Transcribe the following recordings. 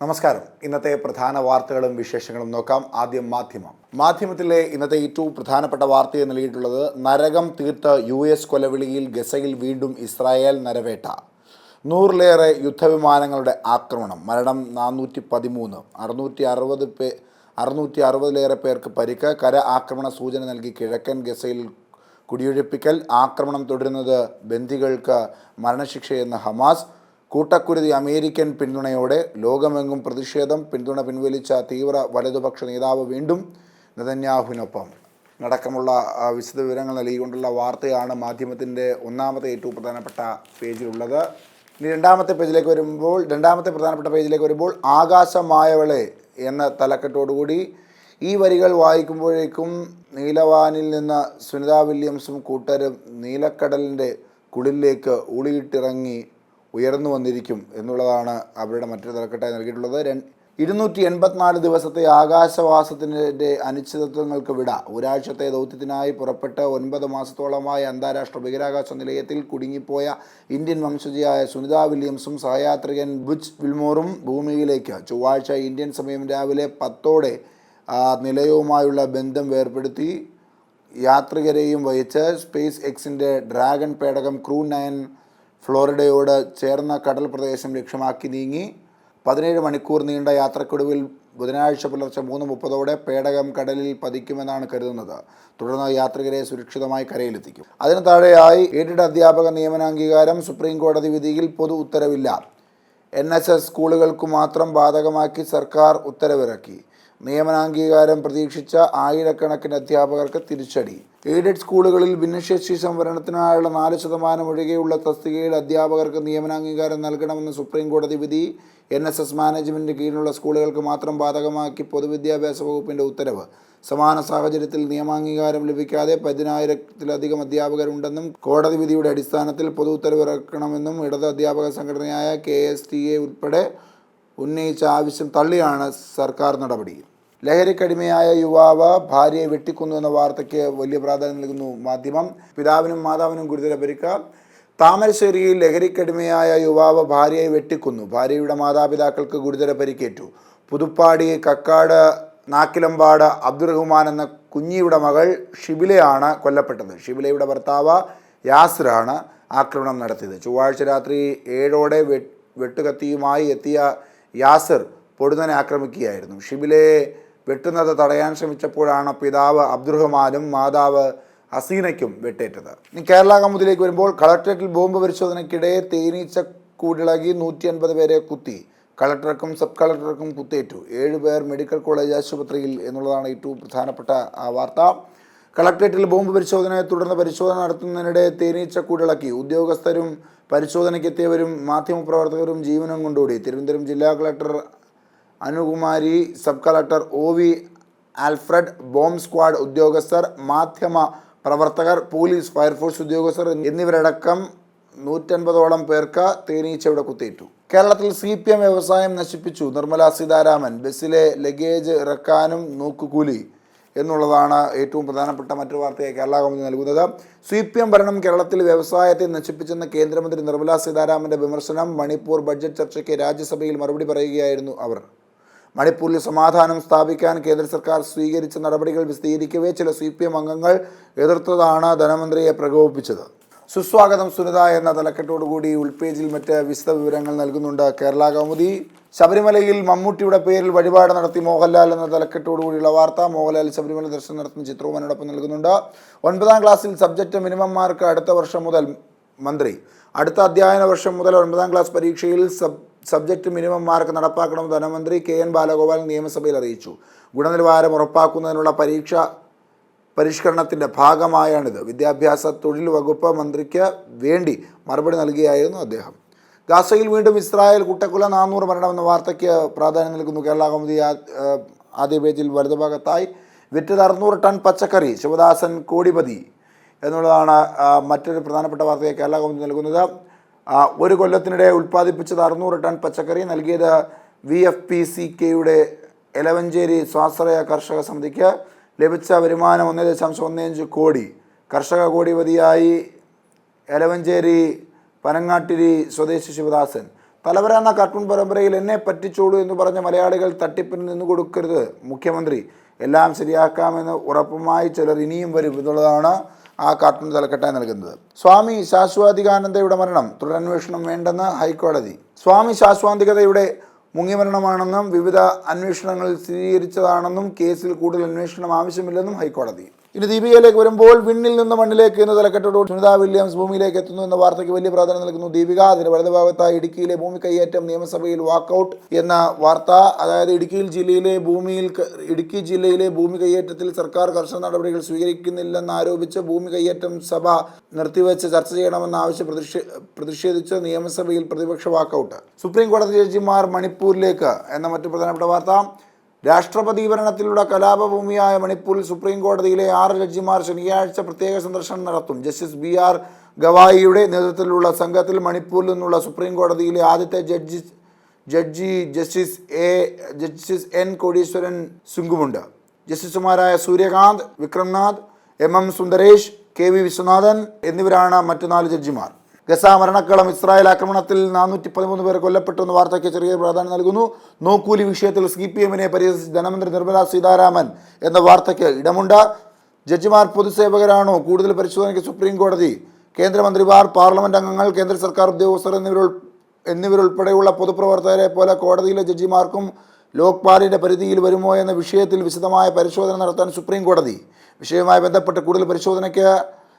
നമസ്കാരം. ഇന്നത്തെ പ്രധാന വാർത്തകളും വിശേഷങ്ങളും നോക്കാം. ആദ്യം മാധ്യമത്തിലെ ഇന്നത്തെ ഏറ്റവും പ്രധാനപ്പെട്ട വാർത്തയെ നൽകിയിട്ടുള്ളത് നരകം തീർത്ത US കൊലവിളിയിൽ ഗസയിൽ വീണ്ടും ഇസ്രായേൽ നരവേട്ട. 100-ലേറെ യുദ്ധവിമാനങ്ങളുടെ ആക്രമണം, മരണം 413, 660-ലേറെ പേർക്ക് പരിക്ക്. കര ആക്രമണ സൂചന നൽകി കിഴക്കൻ ഗസയിൽ കുടിയൊഴിപ്പിക്കൽ. ആക്രമണം തുടരുന്നത് ബന്ദികൾക്ക് മരണശിക്ഷയെന്ന ഹമാസ്. കൂട്ടക്കുരുതി അമേരിക്കൻ പിന്തുണയോടെ, ലോകമെങ്ങും പ്രതിഷേധം. പിന്തുണ പിൻവലിച്ച തീവ്ര വലതുപക്ഷ നേതാവ് വീണ്ടും നെതന്യാഹുവിനൊപ്പം അടക്കമുള്ള വിശദവിവരങ്ങൾ നൽകിക്കൊണ്ടുള്ള വാർത്തയാണ് മാധ്യമത്തിൻ്റെ ഒന്നാമത്തെ ഏറ്റവും പ്രധാനപ്പെട്ട പേജിലുള്ളത്. ഇനി രണ്ടാമത്തെ പ്രധാനപ്പെട്ട പേജിലേക്ക് വരുമ്പോൾ ആകാശമായവളെ എന്ന തലക്കെട്ടോടുകൂടി ഈ വരികൾ വായിക്കുമ്പോഴേക്കും നീലവാനിൽ നിന്ന് സുനിത വില്യംസും കൂട്ടരും നീലക്കടലിൻ്റെ കുളിരിലേക്ക് ഊളിയിട്ടിറങ്ങി ഉയർന്നു വന്നിരിക്കും എന്നുള്ളതാണ് അവരുടെ മറ്റൊരു തലക്കെട്ടായി നൽകിയിട്ടുള്ളത്. 284 ദിവസത്തെ ആകാശവാസത്തിൻ്റെ അനിശ്ചിതത്വങ്ങൾക്ക് വിട. ഒരാഴ്ചത്തെ ദൗത്യത്തിനായി പുറപ്പെട്ട് 9 മാസത്തോളമായി അന്താരാഷ്ട്ര ബഹിരാകാശ നിലയത്തിൽ കുടുങ്ങിപ്പോയ ഇന്ത്യൻ വംശജയായ സുനിത വില്യംസും സഹയാത്രികൻ ബുച്ച് വിൽമോറും ഭൂമിയിലേക്ക് ചൊവ്വാഴ്ച ഇന്ത്യൻ സമയം രാവിലെ 10ഓടെ നിലയവുമായുള്ള ബന്ധം വേർപെടുത്തി. യാത്രികരെയും വഹിച്ച് സ്പേസ് എക്സിൻ്റെ ഡ്രാഗൺ പേടകം ക്രൂ 9 ഫ്ലോറിഡയോട് ചേർന്ന കടൽ പ്രദേശം ലക്ഷ്യമാക്കി നീങ്ങി. 17 മണിക്കൂർ നീണ്ട യാത്രക്കൊടുവിൽ ബുധനാഴ്ച പുലർച്ചെ 3:30ഓടെ പേടകം കടലിൽ പതിക്കുമെന്നാണ് കരുതുന്നത്. തുടർന്ന് യാത്രികരെ സുരക്ഷിതമായി കരയിലെത്തിക്കും. അതിന് താഴെയായി എയ്ഡഡ് അധ്യാപക നിയമന അംഗീകാരം. സുപ്രീം കോടതി വിധിയിൽ പൊതു ഉത്തരവില്ല. NSS സ്കൂളുകൾക്കു മാത്രം ബാധകമാക്കി സർക്കാർ ഉത്തരവിറക്കി. നിയമനാംഗീകാരം പ്രതീക്ഷിച്ച ആയിരക്കണക്കിന് അധ്യാപകർക്ക് തിരിച്ചടി. എയ്ഡഡ് സ്കൂളുകളിൽ ഭിന്നശേഷി സംവരണത്തിനായുള്ള 4% ഒഴികെയുള്ള തസ്തികയിൽ അധ്യാപകർക്ക് നിയമനാംഗീകാരം നൽകണമെന്ന് സുപ്രീം കോടതി വിധി. NSS മാനേജ്മെൻറ്റിന് കീഴിലുള്ള സ്കൂളുകൾക്ക് മാത്രം ബാധകമാക്കി പൊതുവിദ്യാഭ്യാസ വകുപ്പിൻ്റെ ഉത്തരവ്. സമാന സാഹചര്യത്തിൽ നിയമാംഗീകാരം ലഭിക്കാതെ 10,000-ത്തിലധികം അധ്യാപകരുണ്ടെന്നും കോടതി വിധിയുടെ അടിസ്ഥാനത്തിൽ പൊതു ഉത്തരവിറക്കണമെന്നും ഇടത് അധ്യാപക സംഘടനയായ KSTA ഉൾപ്പെടെ ഉന്നയിച്ച ആവശ്യം തള്ളിയാണ് സർക്കാർ നടപടി. ലഹരിക്കടിമയായ യുവാവ് ഭാര്യയെ വെട്ടിക്കൊന്നു എന്ന വാർത്തയ്ക്ക് വലിയ പ്രാധാന്യം നൽകുന്നു മാധ്യമം. പിതാവിനും മാതാവിനും ഗുരുതര പരിക്ക്. താമരശ്ശേരിയിൽ ലഹരിക്കടിമയായ യുവാവ് ഭാര്യയെ വെട്ടിക്കൊന്നു. ഭാര്യയുടെ മാതാപിതാക്കൾക്ക് ഗുരുതര പരിക്കേറ്റു. പുതുപ്പാടി കക്കാട് നാക്കിലമ്പാട് അബ്ദുറഹ്മാൻ എന്ന കുഞ്ഞിയുടെ മകൾ ഷിബിലയാണ് കൊല്ലപ്പെട്ടത്. ഷിബിലയുടെ ഭർത്താവ് യാസിറാണ് ആക്രമണം നടത്തിയത്. ചൊവ്വാഴ്ച രാത്രി 7ഓടെ വെട്ടുകത്തിയുമായി എത്തിയ യാസിർ പൊടുന്നനെ ആക്രമിക്കുകയായിരുന്നു. ഷിബിലയെ വെട്ടുന്നത് തടയാൻ ശ്രമിച്ചപ്പോഴാണ് പിതാവ് അബ്ദുറഹ്മാനും മാതാവ് ഹസീനയ്ക്കും വെട്ടേറ്റത്. ഇനി കേരള കൗമുദിലേക്ക് വരുമ്പോൾ കളക്ട്രേറ്റിൽ ബോംബ് പരിശോധനയ്ക്കിടെ തേനീച്ച കൂടിളകി 150 പേരെ കുത്തി. കളക്ടർക്കും സബ് കളക്ടർക്കും കുത്തേറ്റു. 7 പേർ മെഡിക്കൽ കോളേജ് ആശുപത്രിയിൽ എന്നുള്ളതാണ് ഏറ്റവും പ്രധാനപ്പെട്ട വാർത്ത. കളക്ട്രേറ്റിൽ ബോംബ് പരിശോധനയെ തുടർന്ന് പരിശോധന നടത്തുന്നതിനിടെ തേനീച്ച കൂടിളക്കി. ഉദ്യോഗസ്ഥരും പരിശോധനയ്ക്കെത്തിയവരും മാധ്യമപ്രവർത്തകരും ജീവനം കൊണ്ടോടി. തിരുവനന്തപുരം ജില്ലാ collector Anukumari, sub collector OV Alfred, bomb squad ഉദ്യോഗസ്ഥർ, മാധ്യമ പ്രവർത്തകർ, പോലീസ്, ഫയർഫോഴ്സ് ഉദ്യോഗസ്ഥർ എന്നിവരടക്കം 150ഓളം പേർക്ക് തേനീച്ചയുടെ കുത്തേറ്റു. കേരളത്തിൽ CPM വ്യവസായം നശിപ്പിച്ചു. നിർമ്മല സീതാരാമൻ. ബസ്സിലെ ലഗേജ് ഇറക്കാനും നോക്കുകൂലി എന്നുള്ളതാണ് ഏറ്റവും പ്രധാനപ്പെട്ട മറ്റൊരു വാർത്തയായി കേരള കൗമുദി നൽകുന്നത്. CPM ഭരണം കേരളത്തിൽ വ്യവസായത്തെ നശിപ്പിച്ചെന്ന കേന്ദ്രമന്ത്രി നിർമ്മല സീതാരാമൻ്റെ വിമർശനം. മണിപ്പൂർ ബഡ്ജറ്റ് ചർച്ചയ്ക്ക് രാജ്യസഭയിൽ മറുപടി പറയുകയായിരുന്നു അവർ. മണിപ്പൂരിൽ സമാധാനം സ്ഥാപിക്കാൻ കേന്ദ്ര സർക്കാർ സ്വീകരിച്ച നടപടികൾ വിശദീകരിക്കവേ ചില CPM അംഗങ്ങൾ എതിർത്തതാണ് ധനമന്ത്രിയെ പ്രകോപിപ്പിച്ചത്. സുസ്വാഗതം സുനിത എന്ന തലക്കെട്ടോടുകൂടി ഉൾപേജിൽ മറ്റ് വിശദ വിവരങ്ങൾ നൽകുന്നുണ്ട് കേരള കൗമുദി. ശബരിമലയിൽ മമ്മൂട്ടിയുടെ പേരിൽ വഴിപാട് നടത്തി മോഹൻലാൽ എന്ന തലക്കെട്ടോടുകൂടിയുള്ള വാർത്ത. മോഹൻലാൽ ശബരിമല ദർശനം നടത്തുന്ന ചിത്രവും അതിനോടൊപ്പം നൽകുന്നുണ്ട്. 9ാം ക്ലാസ്സിൽ സബ്ജക്റ്റ് മിനിമം മാർക്ക് അടുത്ത വർഷം മുതൽ മന്ത്രി. അടുത്ത അധ്യയന വർഷം മുതൽ 9ാം ക്ലാസ് പരീക്ഷയിൽ സബ്ജക്റ്റ് മിനിമം മാർക്ക് നടപ്പാക്കണമെന്ന് ധനമന്ത്രി KN ബാലഗോപാൽ നിയമസഭയിൽ അറിയിച്ചു. ഗുണനിലവാരം ഉറപ്പാക്കുന്നതിനുള്ള പരിഷ്കരണത്തിൻ്റെ ഭാഗമായാണിത്. വിദ്യാഭ്യാസ തൊഴിൽ വകുപ്പ് മന്ത്രിക്ക് വേണ്ടി മറുപടി നൽകിയായിരുന്നു അദ്ദേഹം. ഗാസയിൽ വീണ്ടും ഇസ്രായേൽ കൂട്ടക്കൊല, 400 മരണമെന്ന വാർത്തയ്ക്ക് പ്രാധാന്യം നൽകുന്നു കേരള കൗമുദി. ആദ്യ പേജിൽ വലതുഭാഗത്തായി വിറ്റത് 600 ടൺ പച്ചക്കറി, ശിവദാസൻ കോടിപതി എന്നുള്ളതാണ് മറ്റൊരു പ്രധാനപ്പെട്ട വാർത്തയെ കേരള കൗമുദി നൽകുന്നത്. ഒരു കൊല്ലത്തിനിടെ ഉൽപ്പാദിപ്പിച്ചത് 600 ടൺ പച്ചക്കറി. നൽകിയത് VFPCKയുടെ എലവഞ്ചേരി സ്വാശ്രയ കർഷക സമിതിക്ക്. ലഭിച്ച വരുമാനം 1.15 കോടി. കർഷക കോടിപതിയായി എലവഞ്ചേരി പനങ്ങാട്ടിരി സ്വദേശി ശിവദാസൻ. തലവര എന്ന കാർട്ടൂൺ പരമ്പരയിൽ എന്നെ പറ്റിച്ചോളൂ എന്ന് പറഞ്ഞ മലയാളികൾ തട്ടിപ്പിന് നിന്നു കൊടുക്കരുത് മുഖ്യമന്ത്രി, എല്ലാം ശരിയാക്കാമെന്ന് ഉറപ്പുമായി ചിലർ ഇനിയും വരും എന്നുള്ളതാണ് ആ കാർട്ടൂൺ തലക്കെട്ടായി നൽകുന്നത്. സ്വാമി ശാശ്വാതികാനന്ദയുടെ മരണം തുടരന്വേഷണം വേണ്ടെന്ന് ഹൈക്കോടതി. സ്വാമി ശാശ്വാതികതയുടെ മുങ്ങിമരണമാണെന്നും വിവിധ അന്വേഷണങ്ങൾ സ്ഥിരീകരിച്ചതാണെന്നും കേസിൽ കൂടുതൽ അന്വേഷണം ആവശ്യമില്ലെന്നും ഹൈക്കോടതി. ഇനി ദീപികയിലേക്ക് വരുമ്പോൾ വിണ്ണിൽ നിന്ന് മണ്ണിലേക്ക് എന്ന തലക്കെട്ടോട് സുനിത വില്യംസ് ഭൂമിയിലേക്ക് എത്തുന്നു എന്ന വാർത്തയ്ക്ക് വലിയ പ്രാധാന്യം നൽകുന്നു ദീപിക. അതിന് വലതുഭാഗത്തായി ഇടുക്കിയിലെ ഭൂമി കയ്യേറ്റം നിയമസഭയിൽ വാക്കൌട്ട് എന്ന വാർത്ത. അതായത് ഇടുക്കി ജില്ലയിലെ ഭൂമി കയ്യേറ്റത്തിൽ സർക്കാർ കർശന നടപടികൾ സ്വീകരിക്കുന്നില്ലെന്ന് ആരോപിച്ച് ഭൂമി കയ്യേറ്റം സഭ നിർത്തിവെച്ച് ചർച്ച ചെയ്യണമെന്ന ആവശ്യം പ്രതിഷേധിച്ച് നിയമസഭയിൽ പ്രതിപക്ഷ വാക്കൌട്ട്. സുപ്രീം കോടതി ജഡ്ജിമാർ മണിപ്പൂരിലേക്ക് എന്ന മറ്റു പ്രധാനപ്പെട്ട വാർത്ത. രാഷ്ട്രപതി ഭരണത്തിലുള്ള കലാപഭൂമിയായ മണിപ്പൂരിൽ സുപ്രീം കോടതിയിലെ 6 ജഡ്ജിമാർ ശനിയാഴ്ച പ്രത്യേക സന്ദർശനം നടത്തും. ജസ്റ്റിസ് BR ഗവായിയുടെ നേതൃത്വത്തിലുള്ള സംഘത്തിൽ മണിപ്പൂരിൽ നിന്നുള്ള സുപ്രീം കോടതിയിലെ ആദ്യത്തെ ജസ്റ്റിസ് N കോടീശ്വരൻ സിംഗുമുണ്ട്. ജസ്റ്റിസുമാരായ സൂര്യകാന്ത്, വിക്രംനാഥ്, MM സുന്ദരേഷ്, KV വിശ്വനാഥൻ എന്നിവരാണ് മറ്റു 4 ജഡ്ജിമാർ. ഗസ മരണക്കളം. ഇസ്രായേൽ ആക്രമണത്തിൽ 413 പേർ കൊല്ലപ്പെട്ടു എന്ന വാർത്തയ്ക്ക് ചെറിയ പ്രാധാന്യം നൽകുന്നു. നോക്കൂലി വിഷയത്തിൽ CPM-നെ പരിഹസിച്ച് ധനമന്ത്രി നിർമ്മല സീതാരാമൻ എന്ന വാർത്തയ്ക്ക് ഇടമുണ്ട്. ജഡ്ജിമാർ പൊതുസേവകരാണോ? കൂടുതൽ പരിശോധനയ്ക്ക് സുപ്രീം കോടതി. കേന്ദ്രമന്ത്രിമാർ, പാർലമെന്റ് അംഗങ്ങൾ, കേന്ദ്ര സർക്കാർ ഉദ്യോഗസ്ഥർ എന്നിവരുൾപ്പെടെയുള്ള പൊതുപ്രവർത്തകരെ പോലെ കോടതിയിലെ ജഡ്ജിമാർക്കും ലോക്പാലിന്റെ പരിധിയിൽ വരുമോ എന്ന വിഷയത്തിൽ വിശദമായ പരിശോധന നടത്താൻ സുപ്രീം കോടതി. വിഷയവുമായി ബന്ധപ്പെട്ട് കൂടുതൽ പരിശോധനയ്ക്ക്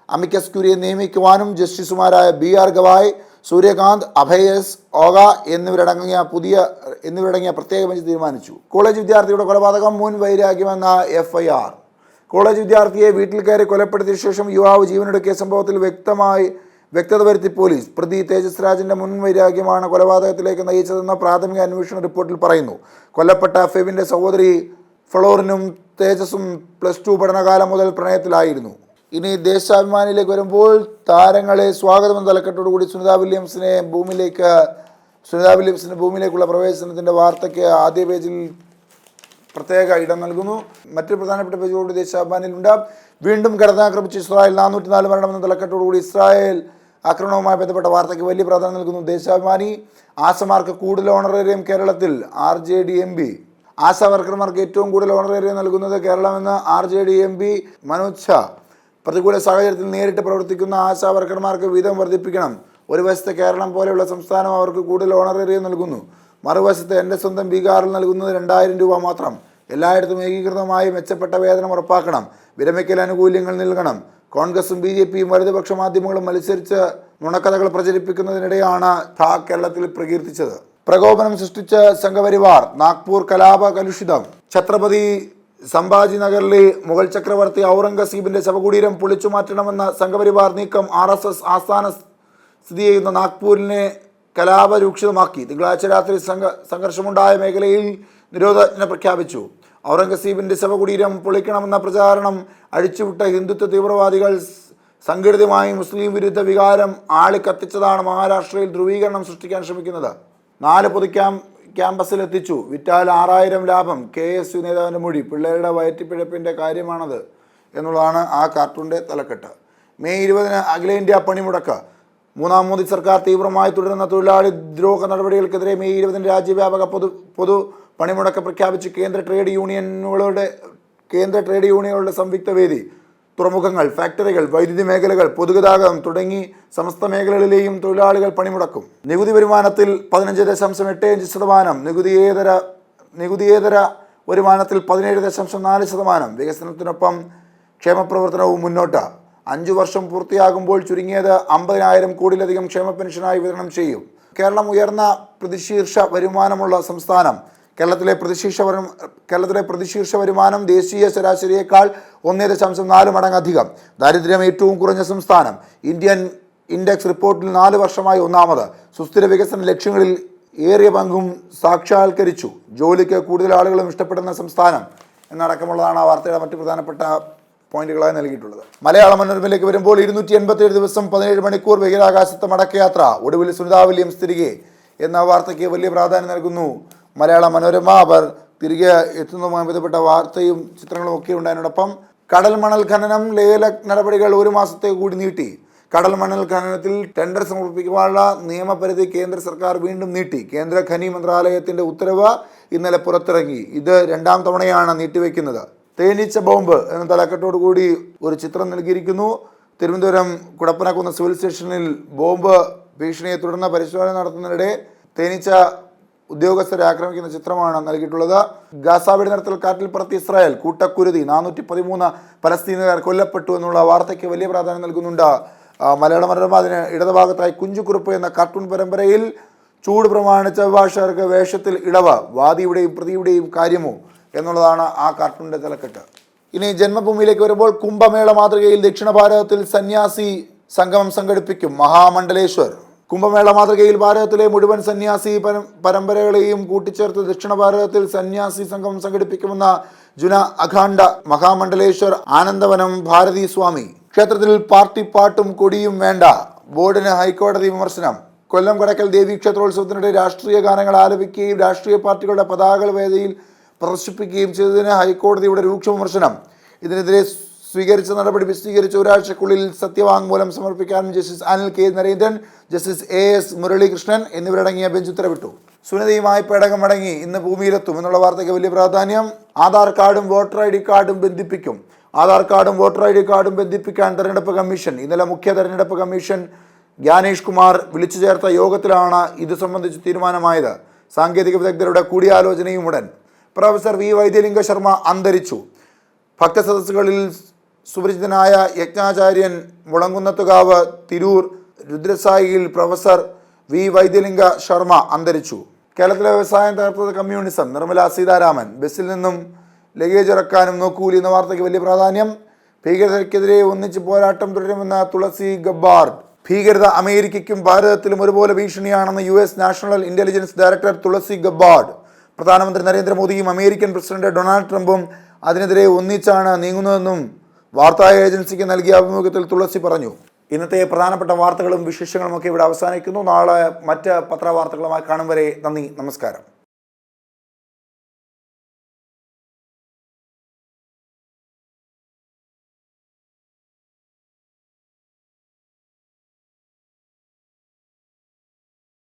അമിക്കസ് ക്യൂറിയെ നിയമിക്കുവാനും ജസ്റ്റിസുമാരായ BR ഗവായ്, സൂര്യകാന്ത്, അഭയസ് ഓഗ എന്നിവരടങ്ങിയ പ്രത്യേക ബെഞ്ച് തീരുമാനിച്ചു. കോളേജ് വിദ്യാർത്ഥിയുടെ കൊലപാതകം മുൻ വൈരാഗ്യമെന്ന FIR. കോളേജ് വിദ്യാർത്ഥിയെ വീട്ടിൽ കയറി കൊലപ്പെടുത്തിയ ശേഷം യുവാവ് ജീവനൊടുക്കിയ സംഭവത്തിൽ വ്യക്തത വരുത്തി പോലീസ്. പ്രതി തേജസ് രാജിന്റെ മുൻ വൈരാഗ്യമാണ് കൊലപാതകത്തിലേക്ക് നയിച്ചതെന്ന് പ്രാഥമിക അന്വേഷണ റിപ്പോർട്ടിൽ പറയുന്നു. കൊല്ലപ്പെട്ട ഫെവിന്റെ സഹോദരി ഫ്ലോറിനും തേജസും +2 പഠനകാലം മുതൽ പ്രണയത്തിലായിരുന്നു. ഇനി ദേശാഭിമാനിയിലേക്ക് വരുമ്പോൾ താരങ്ങളെ സ്വാഗതം എന്ന തലക്കെട്ടോടുകൂടി സുനിത വില്യംസിന് ഭൂമിയിലേക്കുള്ള പ്രവേശനത്തിൻ്റെ വാർത്തയ്ക്ക് ആദ്യ പേജിൽ പ്രത്യേക ഇടം നൽകുന്നു. മറ്റൊരു പ്രധാനപ്പെട്ട പേജുകളോട് ദേശാഭിമാനിയിലുണ്ട്. വീണ്ടും കടന്നാക്രമിച്ച് ഇസ്രായേൽ 404 മരണം എന്ന തലക്കെട്ടോടുകൂടി ഇസ്രായേൽ ആക്രമണവുമായി ബന്ധപ്പെട്ട വാർത്തയ്ക്ക് വലിയ പ്രാധാന്യം നൽകുന്നു ദേശാഭിമാനി. ആശമാർക്ക് കൂടുതൽ ഓണറേറിയം കേരളത്തിൽ. RJD MP. ആശാ വർക്കർമാർക്ക് ഏറ്റവും കൂടുതൽ ഓണറേറിയം നൽകുന്നത് കേരളമെന്ന് RJD MP മനോജ് ഝാ. പ്രതികൂല സാഹചര്യത്തിൽ നേരിട്ട് പ്രവർത്തിക്കുന്ന ആശാ വർക്കർമാർക്ക് വീതം വർദ്ധിപ്പിക്കണം. ഒരു വശത്ത് കേരളം പോലെയുള്ള സംസ്ഥാനം അവർക്ക് കൂടുതൽ ഓണറേറിയം നൽകുന്നു. മറുവശത്ത് എൻ്റെ സ്വന്തം ബീഹാറിൽ നൽകുന്നത് 2000 രൂപ മാത്രം. എല്ലായിടത്തും ഏകീകൃതമായി മെച്ചപ്പെട്ട വേതനം ഉറപ്പാക്കണം. വിരമിക്കൽ ആനുകൂല്യങ്ങൾ നൽകണം. കോൺഗ്രസും BJPയും വലതുപക്ഷ മാധ്യമങ്ങളും മത്സരിച്ച് നുണക്കഥകൾ പ്രചരിപ്പിക്കുന്നതിനിടെയാണ് ഝാ കേരളത്തിൽ പ്രകീർത്തിച്ചത്. പ്രകോപനം സൃഷ്ടിച്ച് സംഘപരിവാർ. നാഗ്പൂർ കലാപ കലുഷിതം. ഛത്രപതി സംഭാജി നഗറിലെ മുഗൾ ചക്രവർത്തി ഔറംഗസീബിന്റെ ശവകുടീരം പൊളിച്ചു മാറ്റണമെന്ന സംഘപരിവാർ നീക്കം RSS ആസ്ഥാനം സ്ഥിതി ചെയ്യുന്ന നാഗ്പൂരിനെ കലാപരൂക്ഷിതമാക്കി. തിങ്കളാഴ്ച രാത്രി സംഘർഷമുണ്ടായ മേഖലയിൽ നിരോധനാജ്ഞ പ്രഖ്യാപിച്ചു. ഔറംഗസീബിന്റെ ശവകുടീരം പൊളിക്കണമെന്ന പ്രചാരണം അഴിച്ചുവിട്ട ഹിന്ദുത്വ തീവ്രവാദികൾ സംഘടിതമായി മുസ്ലിം വിരുദ്ധ വികാരം ആളിക്കത്തിച്ചതാണ് മഹാരാഷ്ട്രയിൽ ധ്രുവീകരണം സൃഷ്ടിക്കാൻ ശ്രമിക്കുന്നത്. 4 പൊതു ക്യാമ്പസിലെത്തിച്ചു. വിറ്റാൽ 6000 ലാഭം. KSU നേതാവിൻ്റെ മൊഴി. പിള്ളേരുടെ വയറ്റിപ്പിഴപ്പിൻ്റെ കാര്യമാണത് എന്നുള്ളതാണ് ആ കാർട്ടൂണിൻ്റെ തലക്കെട്ട്. മെയ് 20 അഖിലേന്ത്യാ പണിമുടക്ക്. മൂന്നാം മോദി സർക്കാർ തീവ്രമായി തുടരുന്ന തൊഴിലാളി ദ്രോഹ നടപടികൾക്കെതിരെ മെയ് 20 രാജ്യവ്യാപക പൊതു പണിമുടക്ക് പ്രഖ്യാപിച്ച് കേന്ദ്ര ട്രേഡ് യൂണിയനുകളുടെ സംയുക്ത വേദി. തുറമുഖങ്ങൾ, ഫാക്ടറികൾ, വൈദ്യുതി മേഖലകൾ, പൊതുഗതാഗതം തുടങ്ങി സമസ്ത മേഖലകളിലെയും തൊഴിലാളികൾ പണിമുടക്കും. നികുതി വരുമാനത്തിൽ 15.85%, നികുതിയേതര വരുമാനത്തിൽ 17.4%. വികസനത്തിനൊപ്പം ക്ഷേമപ്രവർത്തനവും മുന്നോട്ട്. 5 വർഷം പൂർത്തിയാകുമ്പോൾ ചുരുങ്ങിയത് 50,000 കോടിയിലധികം ക്ഷേമ പെൻഷനായി വിതരണം ചെയ്യും. കേരളം ഉയർന്ന പ്രതിശീർഷ വരുമാനമുള്ള സംസ്ഥാനം. കേരളത്തിലെ പ്രതിശീർഷ വരുമാനം ദേശീയ ശരാശരിയേക്കാൾ 1.4 മടങ്ങ് അധികം. ദാരിദ്ര്യം ഏറ്റവും കുറഞ്ഞ സംസ്ഥാനം. ഇന്ത്യൻ ഇൻഡെക്സ് റിപ്പോർട്ടിൽ 4 വർഷമായി ഒന്നാമത്. സുസ്ഥിര വികസന ലക്ഷ്യങ്ങളിൽ ഏറിയ പങ്കും സാക്ഷാത്കരിച്ചു. ജോലിക്ക് കൂടുതൽ ആളുകളും ഇഷ്ടപ്പെടുന്ന സംസ്ഥാനം എന്നടക്കമുള്ളതാണ് ആ വാർത്തയുടെ മറ്റു പ്രധാനപ്പെട്ട പോയിന്റുകളായി നൽകിയിട്ടുള്ളത്. മലയാള മനോരമയിലേക്ക് വരുമ്പോൾ 287 ദിവസം 17 മണിക്കൂർ ബഹിരാകാശത്തെ മടക്കയാത്ര. ഒടുവിൽ സുനിത വില്യംസ് തിരികെ എന്ന വാർത്തയ്ക്ക് വലിയ പ്രാധാന്യം നൽകുന്നു മലയാള മനോരമ. അവർ തിരികെ എത്തുന്നതുമായി ബന്ധപ്പെട്ട വാർത്തയും ചിത്രങ്ങളും ഒക്കെ ഉണ്ട്. അതിനോടൊപ്പം കടൽ മണൽ ഖനനം ലേല നടപടികൾ 1 മാസത്തേക്ക് കൂടി നീട്ടി. കടൽ മണൽ ഖനനത്തിൽ ടെൻഡർ സമർപ്പിക്കാനുള്ള നിയമപരിധി കേന്ദ്ര സർക്കാർ വീണ്ടും നീട്ടി. കേന്ദ്ര ഖനി മന്ത്രാലയത്തിന്റെ ഉത്തരവ് ഇന്നലെ പുറത്തിറങ്ങി. ഇത് 2ാം തവണയാണ് നീട്ടിവെക്കുന്നത്. തേനീച്ച ബോംബ് എന്ന തലക്കെട്ടോടു കൂടി ഒരു ചിത്രം നൽകിയിരിക്കുന്നു. തിരുവനന്തപുരം കുടപ്പനക്കുന്ന് സിവിൽ സ്റ്റേഷനിൽ ബോംബ് ഭീഷണിയെ തുടർന്ന് പരിശോധന നടത്തുന്നതിനിടെ തേനീച്ച ഉദ്യോഗസ്ഥരെ ആക്രമിക്കുന്ന ചിത്രമാണ് നൽകിയിട്ടുള്ളത്. ഗാസ വെടിനിർത്തൽ കാറ്റിൽ പറത്തി ഇസ്രായേൽ, കൂട്ടക്കുരുതി, 413 പലസ്തീനുകാർ കൊല്ലപ്പെട്ടു എന്നുള്ള വാർത്തയ്ക്ക് വലിയ പ്രാധാന്യം നൽകുന്നുണ്ട് മലയാള മനോരമ. അതിന് ഇടതുഭാഗത്തായി കുഞ്ചുകുറുപ്പ് എന്ന കാർട്ടൂൺ പരമ്പരയിൽ ചൂട് പ്രമാണിച്ച അഭിഭാഷകർക്ക് വേഷത്തിൽ ഇളവ്, വാദിയുടെയും പ്രതിയുടെയും കാര്യമോ എന്നുള്ളതാണ് ആ കാർട്ടൂണിന്റെ തലക്കെട്ട്. ഇനി ജന്മഭൂമിയിലേക്ക് വരുമ്പോൾ കുംഭമേള മാതൃകയിൽ ദക്ഷിണ ഭാരതത്തിൽ സന്യാസി സംഗമം സംഘടിപ്പിക്കും മഹാമണ്ഡലേശ്വർ. കുംഭമേള മാതൃകയിൽ ഭാരതത്തിലെ മുഴുവൻ സന്യാസി പരമ്പരകളെയും കൂട്ടിച്ചേർത്ത് ദക്ഷിണ ഭാരതത്തിൽ സന്യാസി സംഗമം സംഘടിപ്പിക്കുമെന്ന ജുന അഖാണ്ഡ മഹാമണ്ഡലേശ്വർ ആനന്ദവനം ഭാരതി സ്വാമി ക്ഷേത്രത്തിൽ പാർട്ടി പാട്ടും കൊടിയും വേണ്ട, ബോർഡിന് ഹൈക്കോടതി വിമർശനം. കൊല്ലം കടക്കൽ ദേവി ക്ഷേത്രോത്സവത്തിനിടെ രാഷ്ട്രീയ ഗാനങ്ങൾ ആലപിക്കുകയും രാഷ്ട്രീയ പാർട്ടികളുടെ പതാകകൾ വേദിയിൽ പ്രദർശിപ്പിക്കുകയും ചെയ്തതിന് ഹൈക്കോടതിയുടെ രൂക്ഷ വിമർശനം. ഇതിനെതിരെ സ്വീകരിച്ച നടപടി വിശദീകരിച്ച് ഒരാഴ്ചക്കുള്ളിൽ സത്യവാങ്മൂലം സമർപ്പിക്കാനും justice Anil K Narendran, justice AS Muralikrishnan എന്നിവരടങ്ങിയ ബെഞ്ച് ഉത്തരവിട്ടു. സുനിതയുമായി പേടകം മടങ്ങി ഇന്ന് ഭൂമിയിലെത്തും എന്നുള്ള വാർത്തയ്ക്ക് വലിയ പ്രാധാന്യം. ആധാർ കാർഡും വോട്ടർ ID കാർഡും ബന്ധിപ്പിക്കും. ആധാർ കാർഡും വോട്ടർ ID കാർഡും ബന്ധിപ്പിക്കാൻ തെരഞ്ഞെടുപ്പ് കമ്മീഷൻ. ഇന്നലെ മുഖ്യ തെരഞ്ഞെടുപ്പ് കമ്മീഷൻ ജ്ഞാനേഷ് കുമാർ വിളിച്ചു ചേർത്ത യോഗത്തിലാണ് ഇത് സംബന്ധിച്ച് തീരുമാനമായത്. സാങ്കേതിക വിദഗ്ധരുടെ കൂടിയാലോചനയും ഉടൻ. പ്രൊഫസർ V വൈദ്യലിംഗ ശർമ്മ അന്തരിച്ചു. ഭക്തസദസ്സുകളിൽ സുപരിചിതനായ യജ്ഞാചാര്യൻ മുളങ്കുന്നത്തുകാവ് തിരൂർ രുദ്രസായിയിൽ പ്രൊഫസർ V വൈദ്യലിംഗ ശർമ്മ അന്തരിച്ചു. കേരളത്തിലെ വ്യവസായം തകർത്തത് കമ്മ്യൂണിസം. നിർമ്മല സീതാരാമൻ. ബസ്സിൽ നിന്നും ലഗേജ് ഇറക്കാനും നോക്കൂലി എന്ന വാർത്തയ്ക്ക് വലിയ പ്രാധാന്യം. ഭീകരതയ്ക്കെതിരെ ഒന്നിച്ച് പോരാട്ടം തുടരുമെന്ന തുളസി ഗബ്ബാർഡ്. ഭീകരത അമേരിക്കയ്ക്കും ഭാരതത്തിലും ഒരുപോലെ ഭീഷണിയാണെന്ന് US നാഷണൽ ഇന്റലിജൻസ് ഡയറക്ടർ തുളസി ഗബ്ബാർഡ്. പ്രധാനമന്ത്രി നരേന്ദ്രമോദിയും അമേരിക്കൻ പ്രസിഡന്റ് ഡൊണാൾഡ് ട്രംപും അതിനെതിരെ ഒന്നിച്ചാണ് നീങ്ങുന്നതെന്നും വാർത്താ ഏജൻസിക്ക് നൽകിയ അഭിമുഖത്തിൽ തുളസി പറഞ്ഞു. ഇന്നത്തെ പ്രധാനപ്പെട്ട വാർത്തകളും വിശേഷങ്ങളും ഒക്കെ ഇവിടെ അവസാനിക്കുന്നു. നാളെ മറ്റ് പത്രവാർത്തകളുമായി കാണും വരെ നന്ദി, നമസ്കാരം.